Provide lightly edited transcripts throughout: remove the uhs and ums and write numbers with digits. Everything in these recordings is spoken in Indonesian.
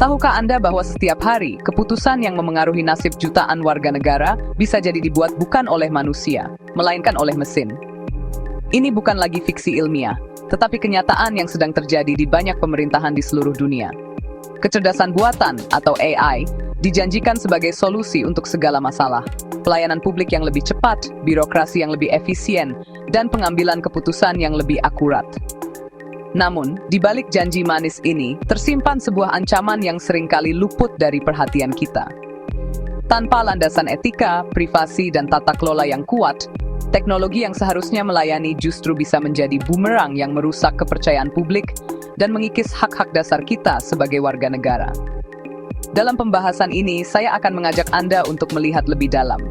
Tahukah Anda bahwa setiap hari, keputusan yang memengaruhi nasib jutaan warga negara bisa jadi dibuat bukan oleh manusia, melainkan oleh mesin? Ini bukan lagi fiksi ilmiah, tetapi kenyataan yang sedang terjadi di banyak pemerintahan di seluruh dunia. Kecerdasan buatan, atau AI, dijanjikan sebagai solusi untuk segala masalah. Pelayanan publik yang lebih cepat, birokrasi yang lebih efisien, dan pengambilan keputusan yang lebih akurat. Namun, di balik janji manis ini, tersimpan sebuah ancaman yang seringkali luput dari perhatian kita. Tanpa landasan etika, privasi, dan tata kelola yang kuat, teknologi yang seharusnya melayani justru bisa menjadi bumerang yang merusak kepercayaan publik dan mengikis hak-hak dasar kita sebagai warga negara. Dalam pembahasan ini, saya akan mengajak Anda untuk melihat lebih dalam.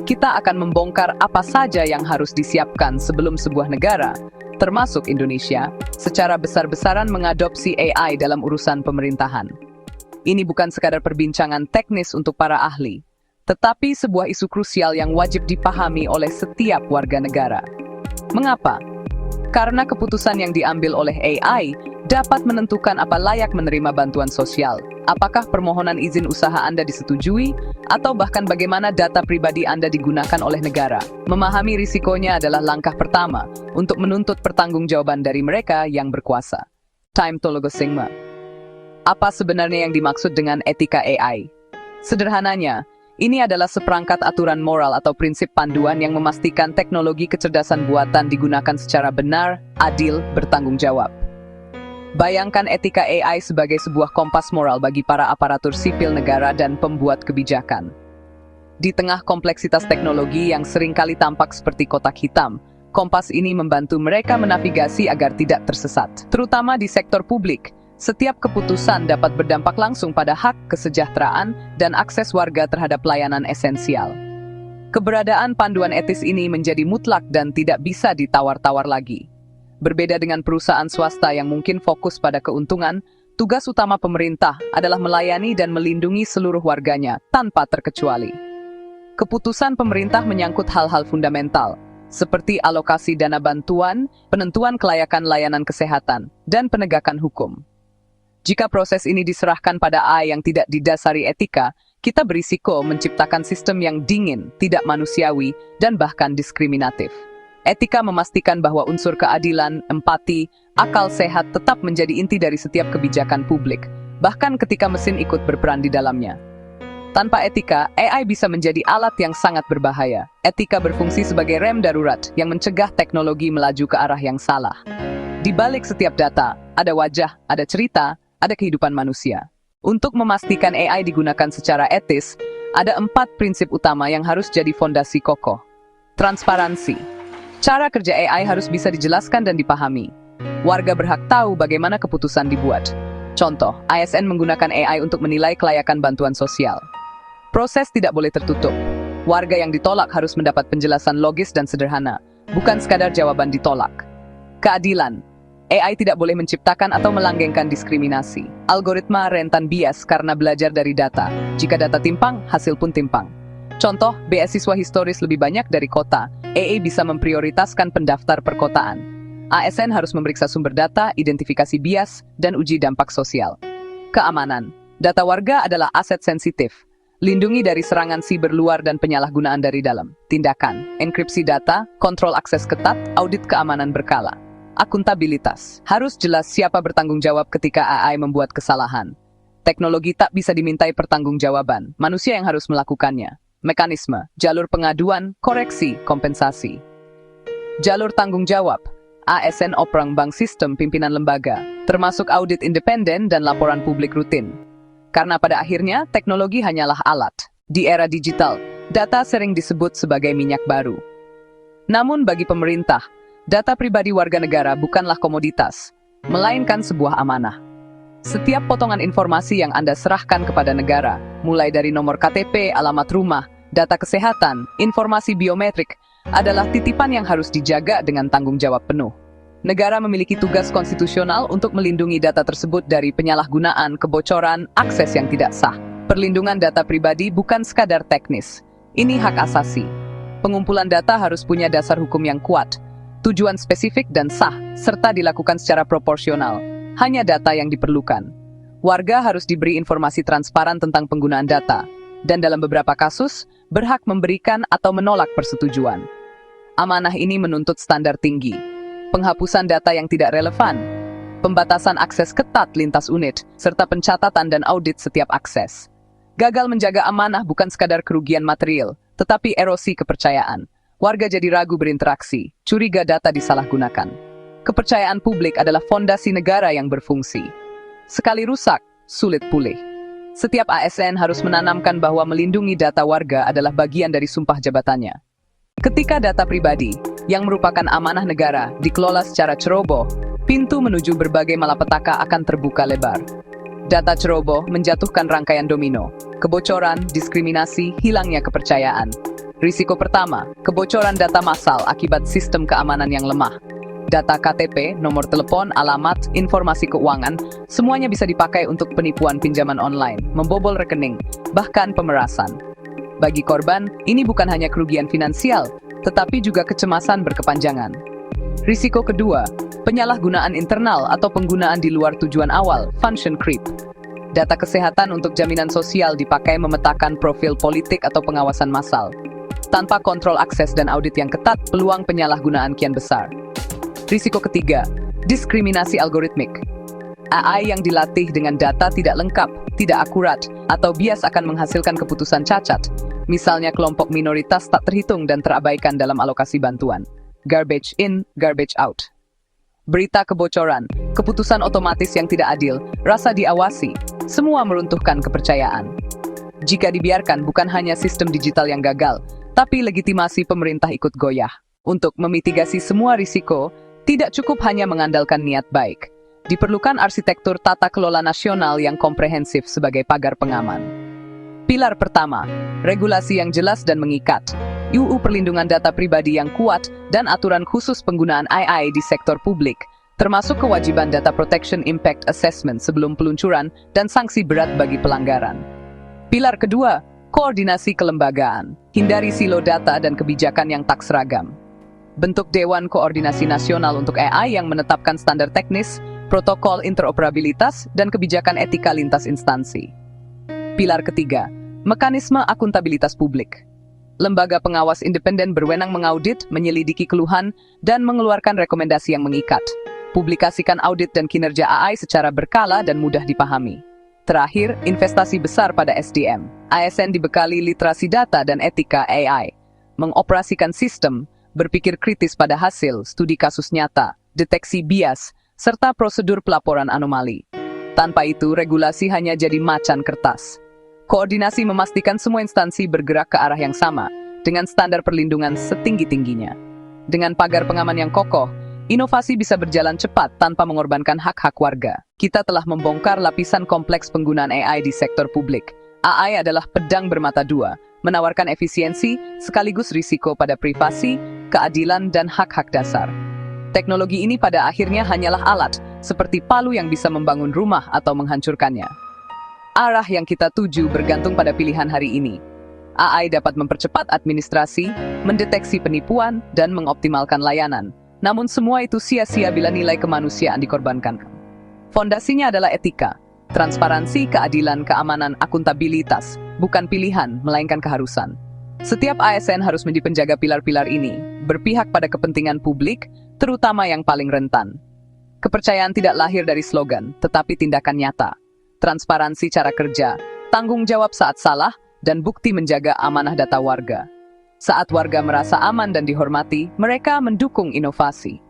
Kita akan membongkar apa saja yang harus disiapkan sebelum sebuah negara, termasuk Indonesia, secara besar-besaran mengadopsi AI dalam urusan pemerintahan. Ini bukan sekadar perbincangan teknis untuk para ahli, tetapi sebuah isu krusial yang wajib dipahami oleh setiap warga negara. Mengapa? Karena keputusan yang diambil oleh AI dapat menentukan apa layak menerima bantuan sosial, apakah permohonan izin usaha Anda disetujui, atau bahkan bagaimana data pribadi Anda digunakan oleh negara. Memahami risikonya adalah langkah pertama untuk menuntut pertanggungjawaban dari mereka yang berkuasa. Time Tologosingma. Apa sebenarnya yang dimaksud dengan etika AI? Sederhananya, ini adalah seperangkat aturan moral atau prinsip panduan yang memastikan teknologi kecerdasan buatan digunakan secara benar, adil, bertanggung jawab. Bayangkan etika AI sebagai sebuah kompas moral bagi para aparatur sipil negara dan pembuat kebijakan. Di tengah kompleksitas teknologi yang seringkali tampak seperti kotak hitam, kompas ini membantu mereka menavigasi agar tidak tersesat. Terutama di sektor publik, setiap keputusan dapat berdampak langsung pada hak, kesejahteraan, dan akses warga terhadap layanan esensial. Keberadaan panduan etis ini menjadi mutlak dan tidak bisa ditawar-tawar lagi. Berbeda dengan perusahaan swasta yang mungkin fokus pada keuntungan, tugas utama pemerintah adalah melayani dan melindungi seluruh warganya tanpa terkecuali. Keputusan pemerintah menyangkut hal-hal fundamental, seperti alokasi dana bantuan, penentuan kelayakan layanan kesehatan, dan penegakan hukum. Jika proses ini diserahkan pada AI yang tidak didasari etika, kita berisiko menciptakan sistem yang dingin, tidak manusiawi, dan bahkan diskriminatif. Etika memastikan bahwa unsur keadilan, empati, akal sehat tetap menjadi inti dari setiap kebijakan publik, bahkan ketika mesin ikut berperan di dalamnya. Tanpa etika, AI bisa menjadi alat yang sangat berbahaya. Etika berfungsi sebagai rem darurat yang mencegah teknologi melaju ke arah yang salah. Di balik setiap data, ada wajah, ada cerita, ada kehidupan manusia. Untuk memastikan AI digunakan secara etis, ada 4 prinsip utama yang harus jadi fondasi kokoh. Transparansi. Cara kerja AI harus bisa dijelaskan dan dipahami. Warga berhak tahu bagaimana keputusan dibuat. Contoh, ASN menggunakan AI untuk menilai kelayakan bantuan sosial. Proses tidak boleh tertutup. Warga yang ditolak harus mendapat penjelasan logis dan sederhana, bukan sekadar jawaban ditolak. Keadilan. AI tidak boleh menciptakan atau melanggengkan diskriminasi. Algoritma rentan bias karena belajar dari data. Jika data timpang, hasil pun timpang. Contoh, beasiswa historis lebih banyak dari kota. AI bisa memprioritaskan pendaftar perkotaan. ASN harus memeriksa sumber data, identifikasi bias, dan uji dampak sosial. Keamanan. Data warga adalah aset sensitif. Lindungi dari serangan siber luar dan penyalahgunaan dari dalam. Tindakan. Enkripsi data, kontrol akses ketat, audit keamanan berkala. Akuntabilitas. Harus jelas siapa bertanggung jawab ketika AI membuat kesalahan. Teknologi tak bisa dimintai pertanggungjawaban. Manusia yang harus melakukannya. Mekanisme, jalur pengaduan, koreksi, kompensasi. Jalur tanggung jawab, ASN operang bank sistem pimpinan lembaga, termasuk audit independen dan laporan publik rutin. Karena pada akhirnya, teknologi hanyalah alat. Di era digital, data sering disebut sebagai minyak baru. Namun bagi pemerintah, data pribadi warga negara bukanlah komoditas, melainkan sebuah amanah. Setiap potongan informasi yang Anda serahkan kepada negara, mulai dari nomor KTP, alamat rumah, data kesehatan, informasi biometrik, adalah titipan yang harus dijaga dengan tanggung jawab penuh. Negara memiliki tugas konstitusional untuk melindungi data tersebut dari penyalahgunaan, kebocoran, akses yang tidak sah. Perlindungan data pribadi bukan sekadar teknis. Ini hak asasi. Pengumpulan data harus punya dasar hukum yang kuat, tujuan spesifik dan sah, serta dilakukan secara proporsional. Hanya data yang diperlukan. Warga harus diberi informasi transparan tentang penggunaan data, dan dalam beberapa kasus, berhak memberikan atau menolak persetujuan. Amanah ini menuntut standar tinggi, penghapusan data yang tidak relevan, pembatasan akses ketat lintas unit, serta pencatatan dan audit setiap akses. Gagal menjaga amanah bukan sekadar kerugian material, tetapi erosi kepercayaan. Warga jadi ragu berinteraksi, curiga data disalahgunakan. Kepercayaan publik adalah fondasi negara yang berfungsi. Sekali rusak, sulit pulih. Setiap ASN harus menanamkan bahwa melindungi data warga adalah bagian dari sumpah jabatannya. Ketika data pribadi, yang merupakan amanah negara, dikelola secara ceroboh, pintu menuju berbagai malapetaka akan terbuka lebar. Data ceroboh menjatuhkan rangkaian domino, kebocoran, diskriminasi, hilangnya kepercayaan. Risiko pertama, kebocoran data massal akibat sistem keamanan yang lemah. Data KTP, nomor telepon, alamat, informasi keuangan, semuanya bisa dipakai untuk penipuan pinjaman online, membobol rekening, bahkan pemerasan. Bagi korban, ini bukan hanya kerugian finansial, tetapi juga kecemasan berkepanjangan. Risiko kedua, penyalahgunaan internal atau penggunaan di luar tujuan awal, function creep. Data kesehatan untuk jaminan sosial dipakai memetakan profil politik atau pengawasan massal. Tanpa kontrol akses dan audit yang ketat, peluang penyalahgunaan kian besar. Risiko ketiga, diskriminasi algoritmik. AI yang dilatih dengan data tidak lengkap, tidak akurat, atau bias akan menghasilkan keputusan cacat. Misalnya kelompok minoritas tak terhitung dan terabaikan dalam alokasi bantuan. Garbage in, garbage out. Berita kebocoran, keputusan otomatis yang tidak adil, rasa diawasi, semua meruntuhkan kepercayaan. Jika dibiarkan, bukan hanya sistem digital yang gagal, tapi legitimasi pemerintah ikut goyah. Untuk memitigasi semua risiko, tidak cukup hanya mengandalkan niat baik. Diperlukan arsitektur tata kelola nasional yang komprehensif sebagai pagar pengaman. Pilar pertama, regulasi yang jelas dan mengikat. UU Perlindungan Data Pribadi yang kuat, dan aturan khusus penggunaan AI di sektor publik, termasuk kewajiban Data Protection Impact Assessment sebelum peluncuran dan sanksi berat bagi pelanggaran. Pilar kedua, koordinasi kelembagaan. Hindari silo data dan kebijakan yang tak seragam. Bentuk Dewan Koordinasi Nasional untuk AI yang menetapkan standar teknis, protokol interoperabilitas, dan kebijakan etika lintas instansi. Pilar ketiga, mekanisme akuntabilitas publik. Lembaga pengawas independen berwenang mengaudit, menyelidiki keluhan, dan mengeluarkan rekomendasi yang mengikat. Publikasikan audit dan kinerja AI secara berkala dan mudah dipahami. Terakhir, investasi besar pada SDM. ASN dibekali literasi data dan etika AI. Mengoperasikan sistem, berpikir kritis pada hasil, studi kasus nyata, deteksi bias, serta prosedur pelaporan anomali. Tanpa itu, regulasi hanya jadi macan kertas. Koordinasi memastikan semua instansi bergerak ke arah yang sama, dengan standar perlindungan setinggi-tingginya. Dengan pagar pengaman yang kokoh, inovasi bisa berjalan cepat tanpa mengorbankan hak-hak warga. Kita telah membongkar lapisan kompleks penggunaan AI di sektor publik. AI adalah pedang bermata dua, menawarkan efisiensi sekaligus risiko pada privasi, keadilan, dan hak-hak dasar. Teknologi ini pada akhirnya hanyalah alat, seperti palu yang bisa membangun rumah atau menghancurkannya. Arah yang kita tuju bergantung pada pilihan hari ini. AI dapat mempercepat administrasi, mendeteksi penipuan, dan mengoptimalkan layanan. Namun semua itu sia-sia bila nilai kemanusiaan dikorbankan. Fondasinya adalah etika, transparansi, keadilan, keamanan, akuntabilitas, bukan pilihan, melainkan keharusan. Setiap ASN harus menjadi penjaga pilar-pilar ini, berpihak pada kepentingan publik, terutama yang paling rentan. Kepercayaan tidak lahir dari slogan, tetapi tindakan nyata. Transparansi cara kerja, tanggung jawab saat salah, dan bukti menjaga amanah data warga. Saat warga merasa aman dan dihormati, mereka mendukung inovasi.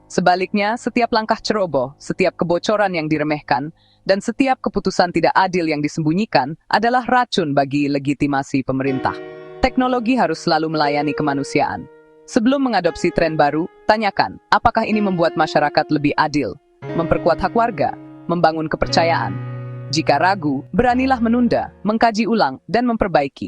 Sebaliknya, setiap langkah ceroboh, setiap kebocoran yang diremehkan, dan setiap keputusan tidak adil yang disembunyikan adalah racun bagi legitimasi pemerintah. Teknologi harus selalu melayani kemanusiaan. Sebelum mengadopsi tren baru, tanyakan, apakah ini membuat masyarakat lebih adil, memperkuat hak warga, membangun kepercayaan. Jika ragu, beranilah menunda, mengkaji ulang, dan memperbaiki.